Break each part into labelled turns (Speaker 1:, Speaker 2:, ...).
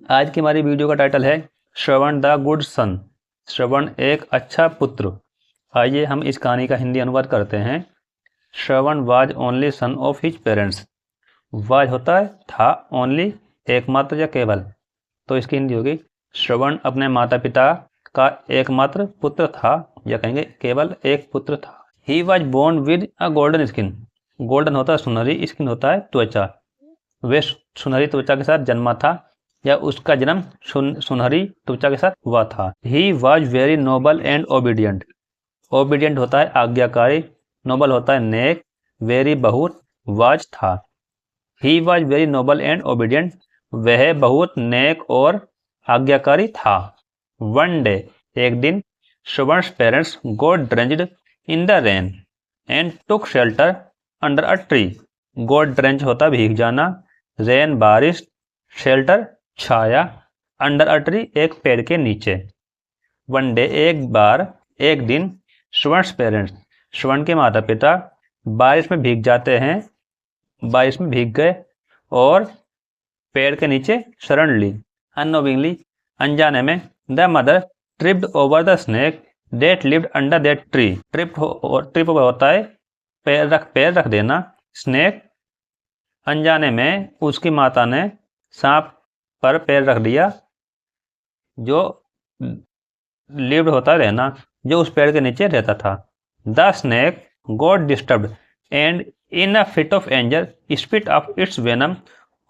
Speaker 1: आज की हमारी वीडियो का टाइटल है श्रवण द गुड सन। श्रवण एक अच्छा पुत्र। आइए हम इस कहानी का हिंदी अनुवाद करते हैं। Shravan was only son of his parents. Was होता है था, ओनली एकमात्र या केवल, तो इसकी हिंदी होगी श्रवण अपने माता पिता का एकमात्र पुत्र था, या कहेंगे केवल एक पुत्र था। He was born with a golden skin. Golden होता है सुनहरी, स्किन होता है त्वचा। वे सुनहरी त्वचा के साथ जन्मा था, या उसका जन्म सुनहरी त्वचा के साथ हुआ था। He was very noble and obedient. Obedient होता है आज्ञाकारी, नोबल होता है नेक, वेरी बहुत, वाज था। He was very noble and obedient, वह बहुत नेक और आज्ञाकारी था। वन डे, एक दिन, Shravan's parents got drenched in the rain and took shelter under a tree. Got drench होता भीग जाना, रेन बारिश, शेल्टर छाया, अंडर अ ट्री एक पेड़ के नीचे। वन डे एक बार, एक दिन, श्रवण's पेरेंट्स श्रवण के माता पिता बारिश में भीग जाते हैं, बारिश में भीग गए और पेड़ के नीचे शरण ली। अननोविंगली, अनजाने में, the mother tripped over the snake that lived under that tree. Trip होता है पैर रख देना। स्नेक, अनजाने में उसकी माता ने सांप पर पैर रख दिया, जो लिव्ड होता है रहना, जो उस पेड़ के नीचे रहता था। The snake got disturbed and in a fit of anger spit of its venom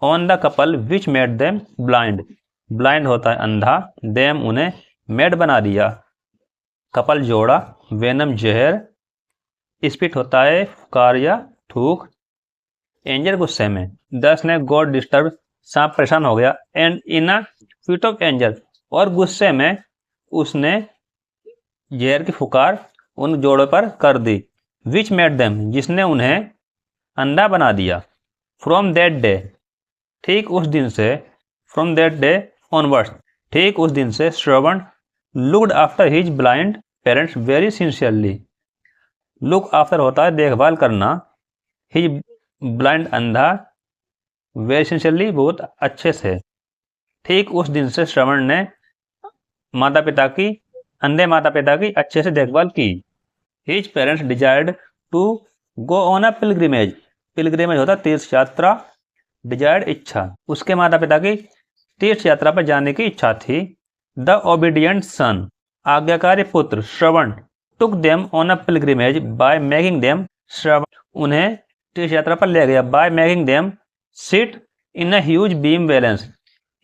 Speaker 1: on the couple which made them blind. Blind होता है अंधा, देम उन्हें, मेड बना दिया, कपल जोड़ा, वेनम जहर, स्पिट होता है फुकार या थूक, एंजर गुस्से में। द स्नेक गॉट डिस्टर्ब, सांप परेशान हो गया, and in a fit of anger, और गुस्से में उसने जहर की फुकार उन जोड़ों पर कर दी। विच मेड देम, जिसने उन्हें अंधा बना दिया। फ्रॉम दैट डे, ठीक उस दिन से, फ्रॉम दैट डे ऑनवर्ड्स, ठीक उस दिन से, Shravan looked after his blind parents very sincerely. Look after होता है देखभाल करना, हिज ब्लाइंड अंधा, वेरी सिंसियरली बहुत अच्छे से। ठीक उस दिन से श्रवण ने अंधे माता पिता की अच्छे से देखभाल की। His parents desired to go on a pilgrimage. Pilgrimage होता तीर्थ यात्रा, डिजायर्ड इच्छा, उसके माता पिता की तीर्थ यात्रा पर जाने की इच्छा थी। द ओबीडियंट सन, आज्ञाकारी पुत्र Shravan, took them on a pilgrimage by making them, Shravan उन्हें तीर्थ यात्रा पर ले गया, by making them sit in a huge beam balance.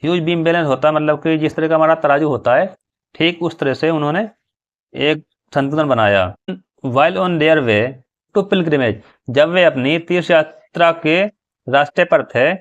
Speaker 1: Huge beam balance होता है मतलब कि जिस तरह का हमारा तराजू होता है, ठीक उस तरह से उन्होंने एक संतुलन बनाया। While on their way to pilgrimage, जब वे अपनी तीर्थ यात्रा के रास्ते पर थे,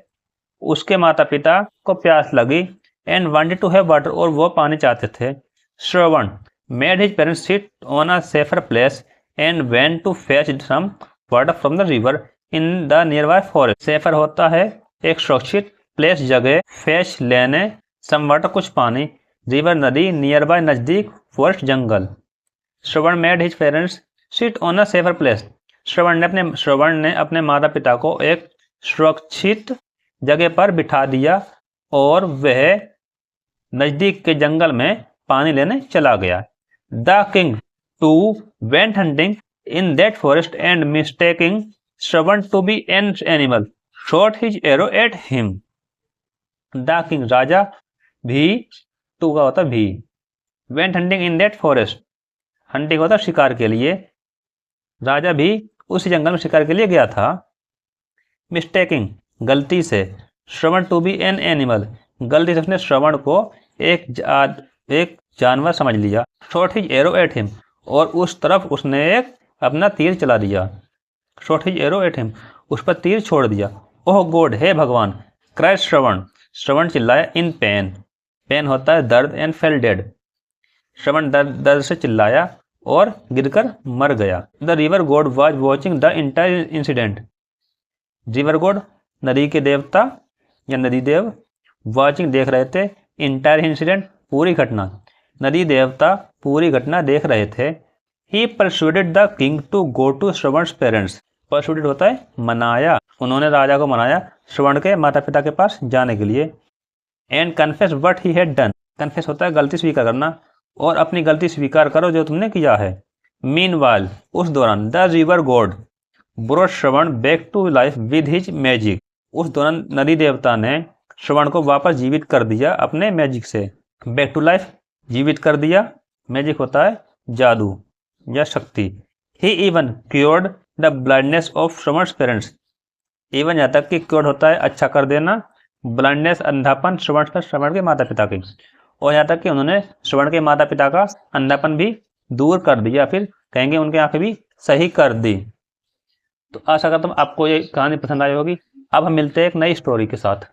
Speaker 1: उसके माता पिता को प्यास लगी, and wanted to have water, और वो पानी चाहते थे। Shravan made his parents sit on a safer place and went to fetch some water from the river in the nearby forest. Safer होता है एक सुरक्षित, प्लेस जगह, फेच लेने, सम वाटर कुछ पानी, रिवर नदी, नियर बाय नजदीक, फॉरेस्ट जंगल। Shravan made his parents sit on a safer place. Shravan ने अपने माता पिता को एक सुरक्षित जगह पर बिठा दिया और वह नजदीक के जंगल में पानी लेने चला गया। The king too went hunting in that forest and mistaking Shravan to be an animal shot his arrow at him. The king राजा भी, टू का होता भी, went hunting in that forest, hunting होता शिकार के लिए, राजा भी उसी जंगल में शिकार के लिए गया था। मिस्टेकिंग गलती से, श्रवण टू बी एन एनिमल, गलती से उसने श्रवण को एक जानवर समझ लिया। Shot his arrow at him, और उस तरफ उसने एक अपना तीर चला दिया। Shot his arrow at him, उस पर तीर छोड़ दिया। ओह गॉड, हे भगवान, क्राइड श्रवण, श्रवण चिल्लाया, इन पेन, पेन होता है दर्द, एंड फेल डेड, श्रवण दर्द से चिल्लाया और गिरकर मर गया। The river God was watching the entire incident. River God नदी के देवता या नदी देव, वॉचिंग देख रहे थे, इंटायर इंसिडेंट पूरी घटना, नदी देवता पूरी घटना देख रहे थे। He persuaded the king to go to Shravan's parents. Persuaded होता है मनाया, उन्होंने राजा को मनाया श्रवण के माता पिता के पास जाने के लिए। And confess what he had done. Confess होता है गलती स्वीकार करना, और अपनी गलती स्वीकार करो जो तुमने किया है। मीनवाइल, उस दौरान, the river god brought Shravan back to life with his magic. उस दौरान नदी देवता ने श्रवण को वापस जीवित कर दिया अपने मैजिक से। बैक टू लाइफ, जीवित कर दिया, मैजिक होता है जादू या शक्ति। He even cured the blindness of Shravan's parents. Even यहाँ तक कि क्योर्ड होता है अच्छा कर देना, ब्लाइंडनेस अंधापन श्रवण के माता पिता की, और यहाँ तक कि उन्होंने श्रवण के माता पिता का अंधापन भी दूर कर दिया, फिर कहेंगे उनकी आंखें भी सही कर दी। तो आशा करता हूँ आपको ये कहानी पसंद आई होगी। अब हम मिलते हैं एक नई स्टोरी के साथ।